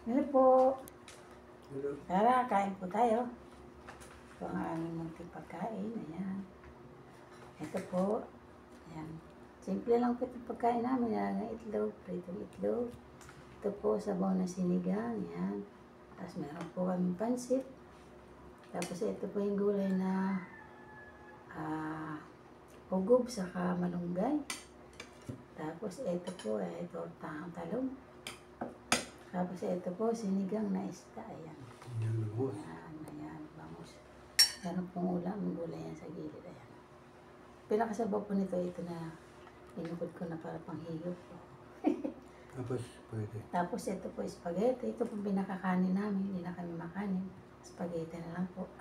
Hello po. Hello. Tara, kain po tayo. Ito ang aming munting pagkain. Ayan. Ito po. Ayan. Simple lang po itong pagkain namin. Ayan, itlog, pritong itlog. Ito po, sabaw na sinigang. Ayan. Tapos meron po kami pansit. Tapos ito po yung gulay na hugog saka malunggay. Tapos ito po ay tortang talong. Tapos ito po, sinigang na isda. Ayan. Yan ang boss. Ayan, bangus. Meron pong ulam, gulay yan sa gilid. Ayan. Pinakasabaw po nito, ito na inukod ko na para panghigop po. Tapos, pwede. Tapos ito po, spaghetti. Ito po pinakakanin namin, hindi na kami makanin. Spaghetti na lang po.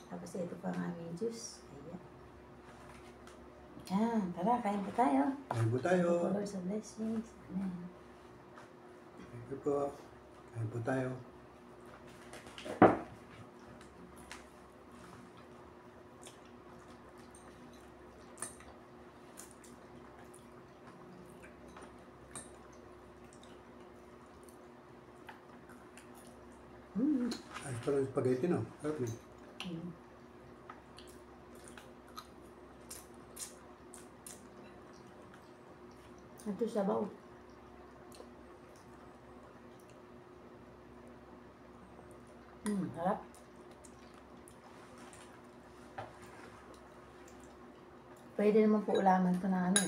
Tapos ito po ang aming juice. Ayan. Ayan, tara, kain po tayo. Kain po tayo. Lord sa blessings. Amen. Thank you po. Kain po tayo. Ayos pa lang spaghetti, no? Sarap yun. Ito sabaw. Harap. Pwede naman po ulaman ito na ano,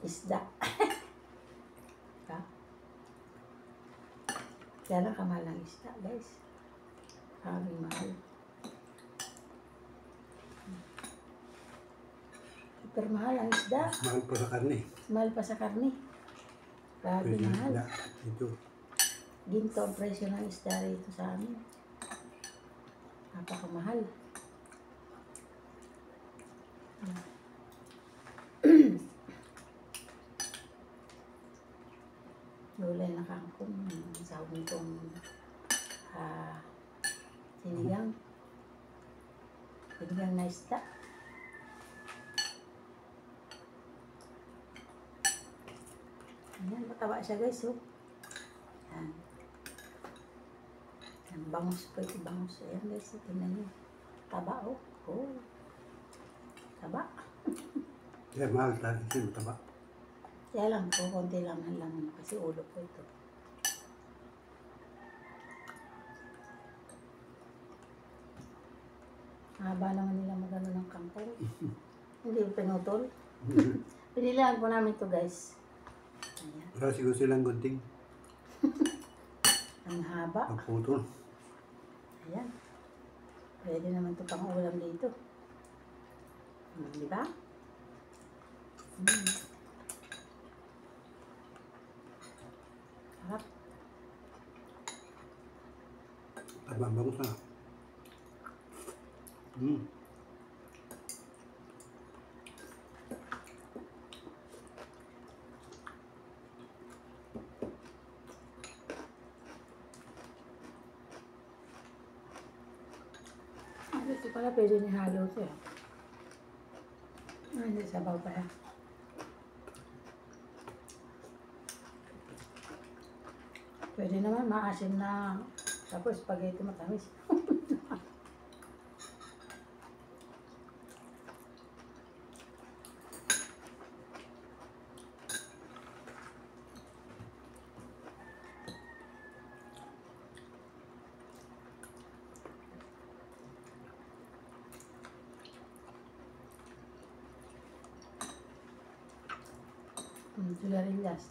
isda. Ha? Kaya lang kamahal ng isda, guys. Kaming mahal. Super mahal ang isda. Mas mahal po sa karne. Mahal pa sa karne. Grabe Pwede mahal. isda. Ito. Ginto ang presyo ng isda rito sa amin. Napakamahal. Gulay na kangkong. Sahog nitong sinigang. Sinigang na isda. Ayan, mataba siya guys. Oh. Ayan. Ayan, bangus po ito. Bangus. Ayan guys. Tingnan nyo. Taba oh. Oh. Taba. Kaya mahal tayo kasi mataba. Kaya lang po, konti lang kasi ulo po ito. Haba naman nila magano ng kangkong. Hindi po pinutol. Pinilaan po namin to guys. Ayan. Pero siguro silang gunting. Ang haba. Pagputol. Ayan. Pwede naman ito pang ulam dito. Di ba? Harap. Taba ang bangus na. Ito pala pwede ni halo ito eh. Hindi sabaw pala. Pwede naman maasim na tapos spaghetti matamis. Sigarilyas.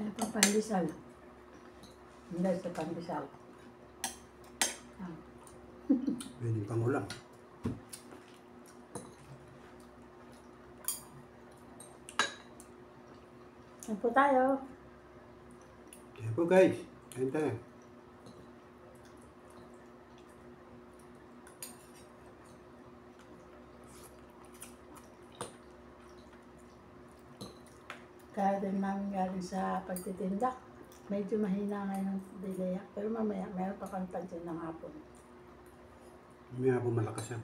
Ano pang pandesal? Hindi sa pandesal. Pwede pang ulam. Yan po tayo. Kaya po guys, kain tayo. Kaya din namin galing sa pagtitinda. Medyo mahina ngayon ang delay. Pero mamaya, meron pa kami pansin ng hapon. May ako malakas yan.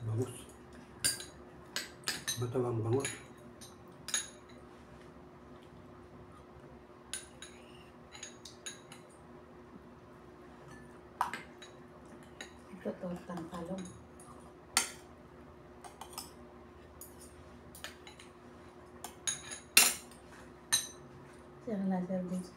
Bangus. Matawang bangus. Ito tortang talong. Siya na service.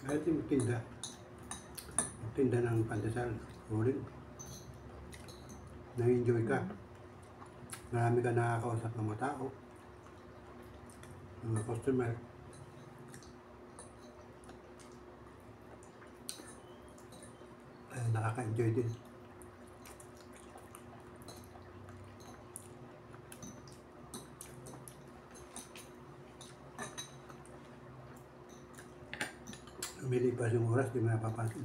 Kahit yung magtinda ng pandesal, ulit. Na-enjoy ka. Marami ka nakakausap ng mga tao, mga customer. Nakaka-enjoy din. Lumilipas yung oras, di mo napapansin.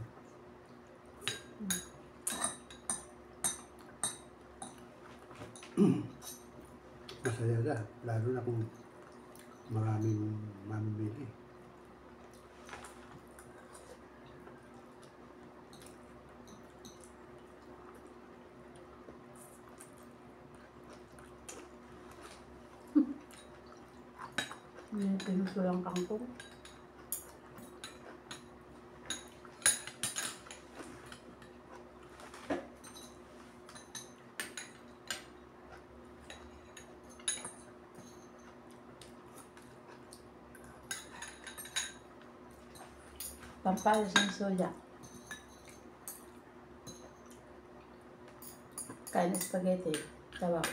Masaya na, lalo na kung maraming mamimili. Pinusulang kangkong. Pampayos ng soya. Kain ng spaghetti. Tawa.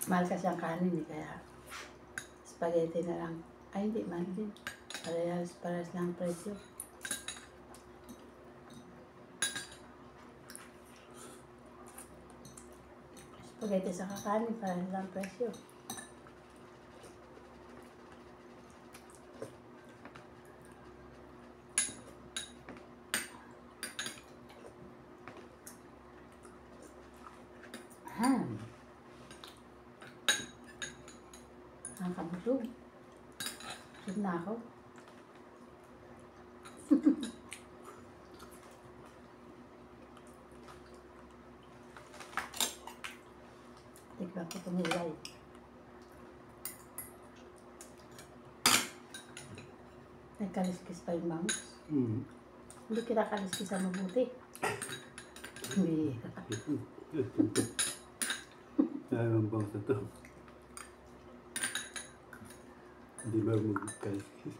Mahal kasi ang kanin eh, kaya spaghetti na lang. Ay, hindi, mahal din. Parehas lang ang presyo. Spaghetti sa kakanin, parehas lang ang presyo. Nakakabusog. Busog na ako. Tikman ko itong hilay. May kaliskis pa yung bangus. Hindi kita kaliskis sa mabuti. Hindi. Ang bangus na to. Hindi ba magkaliskis?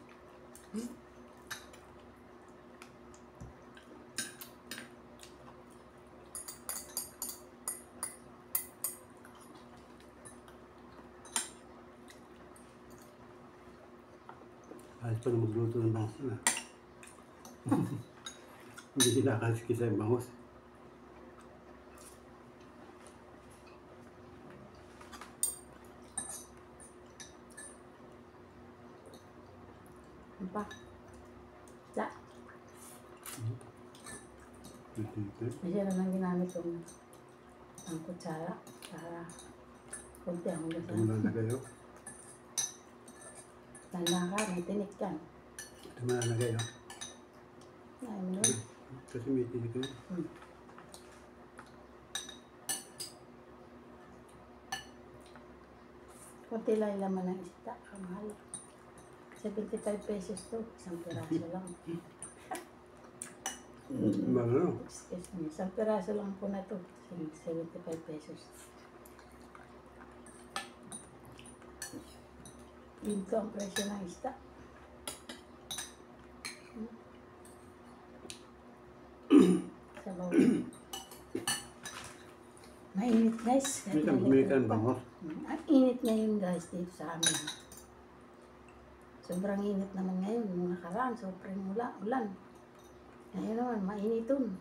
Ayos pa na magluto ng bangus na. Hindi kinakaliskis ang bangus. Ano pa? Da. Dito. Masya na lang ginamit yung ang kutsara para kunti ang Ito lusa. mo nalagay oh. Tanda ka, may tinik yan. Ito mo nalagay oh. Ay mo nun. Kasi may tinik yun. Kunti lang yung laman ng isda. Kamahal. 75 pesos to. Isang piraso lang. Ano? Excuse me. Isang piraso lang po na to. 75 pesos. Dito ang presyo ng isda. Sabaw. Mainit guys. May kan bangos. Ang init ngayon guys dito sa amin. Sobrang init naman ngayon. Nung nakaraan, sobrang ulan. Ngayon naman, mainitun.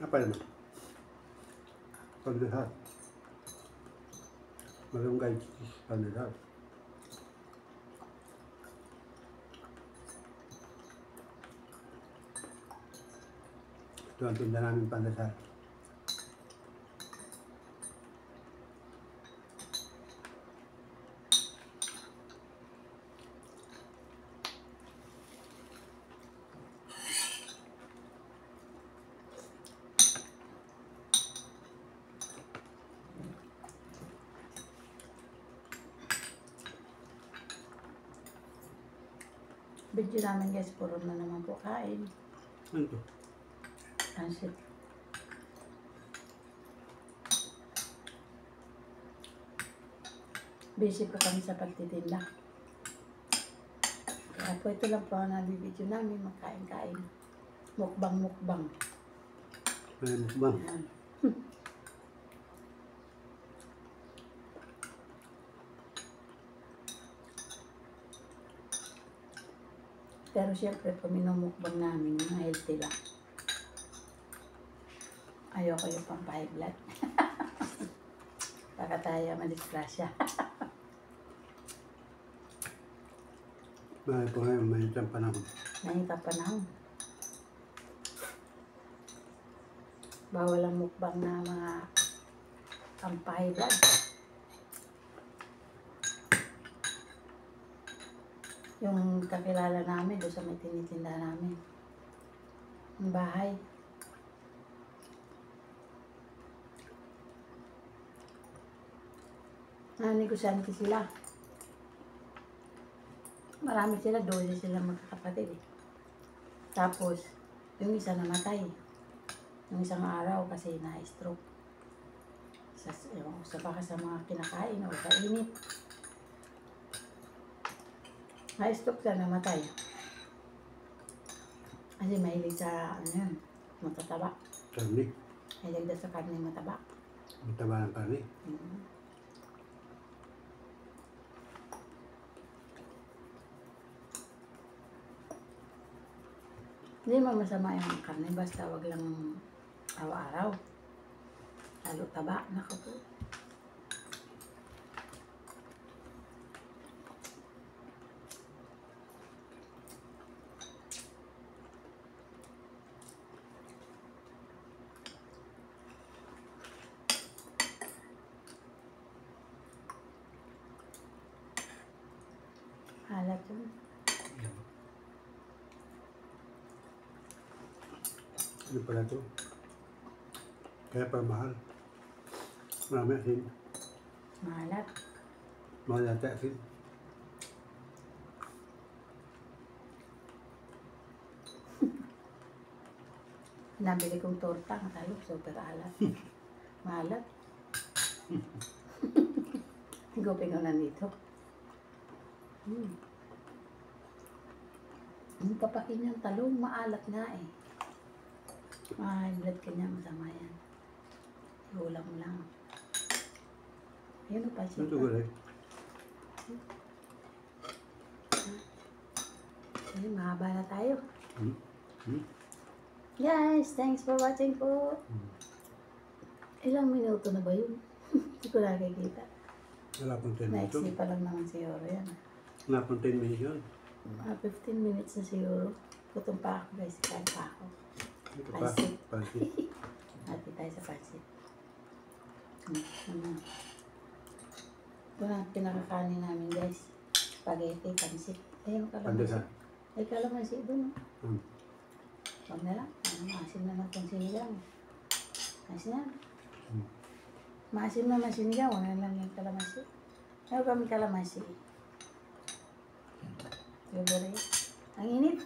Apa naman? Pandesal. Malunggay cheese pandesal. Ito ang tinda namin pandesal. Video namin guys, puro na naman po kain. Ano to? Pansit. Busy pa kami sa pagtitinda. Kaya po ito lang po ang nabibidyo namin, magkain-kain. Mukbang. May mukbang. Ayan. Pero siyempre, pag minumukbang namin, mga healthy lang. Ayoko yung pang high blood. Baka tayo madisgrasya. May po ngayon, may isang panahon. Nangita panahon. Bawal ang mukbang na mga pang-high blood. Yung kakilala namin, doon sa may tinitinda namin. Yung bahay. Negosyante sila. Marami sila, 12 sila magkakapatid eh. Tapos, yung isa namatay. Yung isang araw kasi na-stroke. Sa baka sa mga kinakain o sa init. Na-stroke siya, namatay. Kasi mahilig sa, matataba. Karni. Mahilig daw sa karne mataba. Mataba ng karni. Hindi mo masama yung karne, basta wag lang araw-araw. Lalo taba, naku po. Halat yun. Ano pala ito? Kaya pa mahal. Marami asin. Mahalat. Mahal yata asin. Nabili kong torta, natalo, super alat. Mahalat. Gupin ko na dito. Yung papakin niyang talong, maalat nga eh. High blood ka niya, masama yan. Iulam mo lang. Ayun o, Ito pasita. gulay. Ay, mahaba na tayo. Hmm? Hmm? Guys, thanks for watching po. Hmm. Ilang minuto na ba yun? Hindi ko nakikita. Wala pang 10 minutes. Naiksi pa lang naman siguro yan. Wala pang 10 minutes yun. Mga 15 minutes na siguro. Gutom pa ako guys. Kain pa ako. Ito pa. Pansit. Pansit. Hati tayo sa pansit. Ito na ang pinakakanin namin guys. Spaghetti, pansit. Ayun, kalamansi. Pandesa. Ay, kalamansi doon. Hmm. Huwag na lang. Maasim naman itong sinigang. Maasim na. Hmm. Maasim naman sinigang. Huwag na lang yung kalamansi. Ayaw kami kalamansi. Libre. Ang init.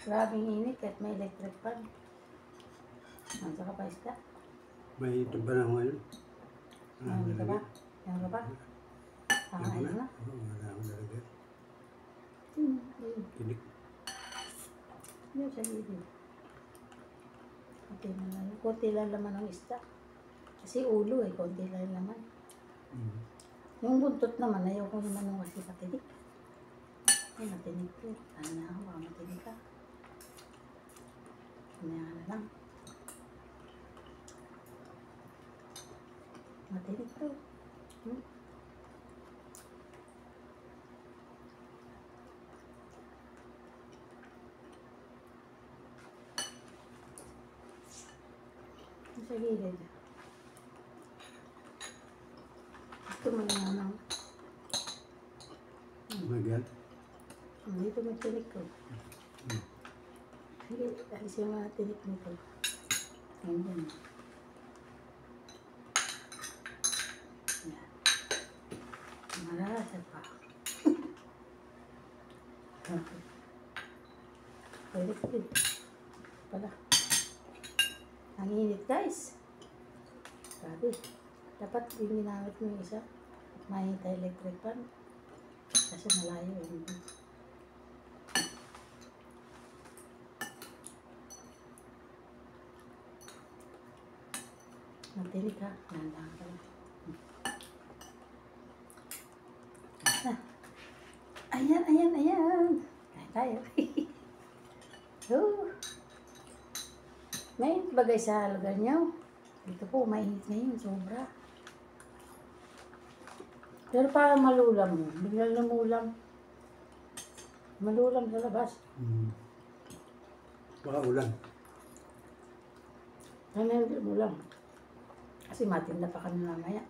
Grabing init kahit may electric fan. Ang saka pa isda. May tumba na ngayon. Ano ka ba? Ano ka ba? Kakain na. Wala akong lalagyan. Ayun. Tinik. Yun sa gilid. Konti na lang. Konti lang laman ng isda. Kasi ulo konti lang laman. Hmm. Yung buntot naman, ayaw ko naman nung kasi matinik. Ay, matinik to. Ano na ako, baka matinik ka. Kanya na lang. Matinik to. Hmm? Sa gilid. Gusto mo na naman. Magyan. Dito may tinik ko. Hmm. Sige, alis yung mga tinik nito. Ayan. Yan. Marasa pa. Okay. Pwede ko din. Pala. Ang init guys. Sabi. Dapat yung ginamit mo yung isa. Mahita electric fan. Kasi malayo yun. Matinig ha. Nandahan ka lang. Ayan, ayan, ayan. Kain tayo. Oh. Ngayon, bagay sa lugar niyo. Dito po, mainit ngayon. Sobra. Pero parang malulam mo. Biglang lumulam. Malulam sa labas. Hmm. Baka ulan. Ano yung lumulam? Kasi matinda pa kami mamaya.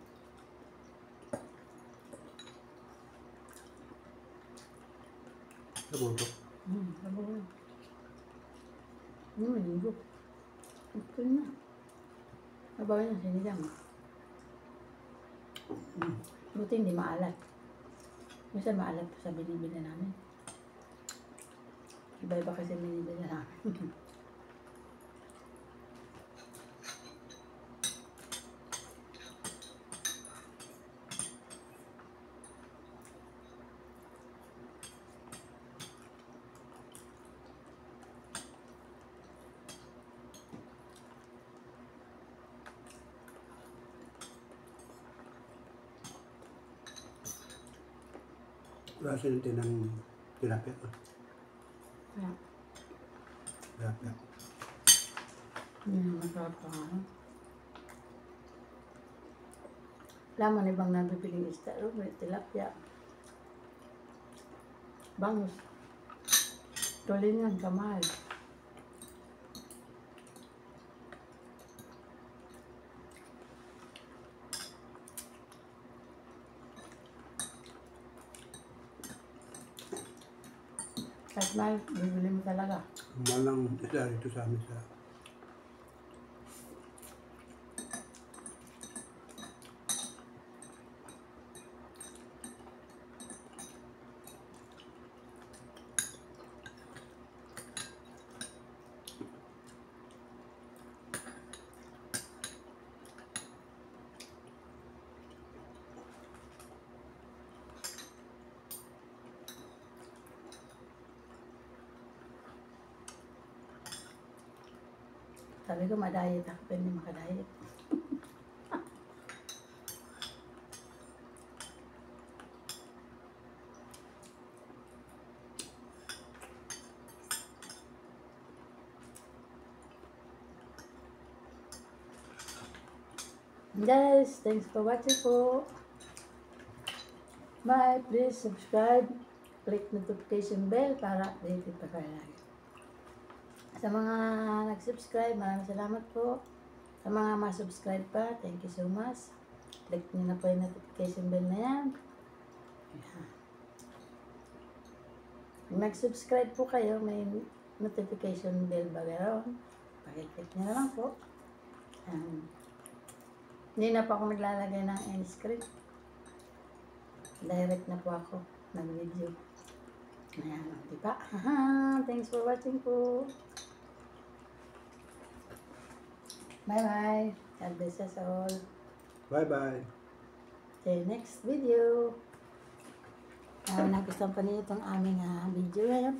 Sa buto. Malulam. Maligo. Ito na. Nabawa niya, sinigang. Buti hindi maalat. Minsan maalat sa binibili namin. Iba-iba kasi binibili namin. Klase ng tinang tilapia. Kaya, Tilapia. masarap pa nga. Laman ibang nabibiling isda. May tilapia. Bangus. Tulingan, kamahal. Kahit mahal, bibili mo talaga. Malang isa rito sa amin sa Sabi ko, ma-diet ako, pero hindi makadiet. Guys, thanks for watching po. Bye. Please subscribe. Click notification bell para updated pa kayo lagi. Sa mga nag-subscribe, maraming salamat po. Sa mga ma-subscribe pa, thank you so much. Click nyo na po yung notification bell na yan. Ayan. Kung nag-subscribe po kayo, may notification bell ba gano'n? Pakiclick nyo na lang po. Hindi na po ako naglalagay ng end script. Direct na po ako nag-video. Ayan, diba? Thanks for watching po. Bye-bye. God bless us all. Bye-bye. Till next video. Nagustuhan pa niyo itong aming video ngayon.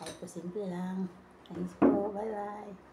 Kahit po simple lang. Thanks po. Bye-bye.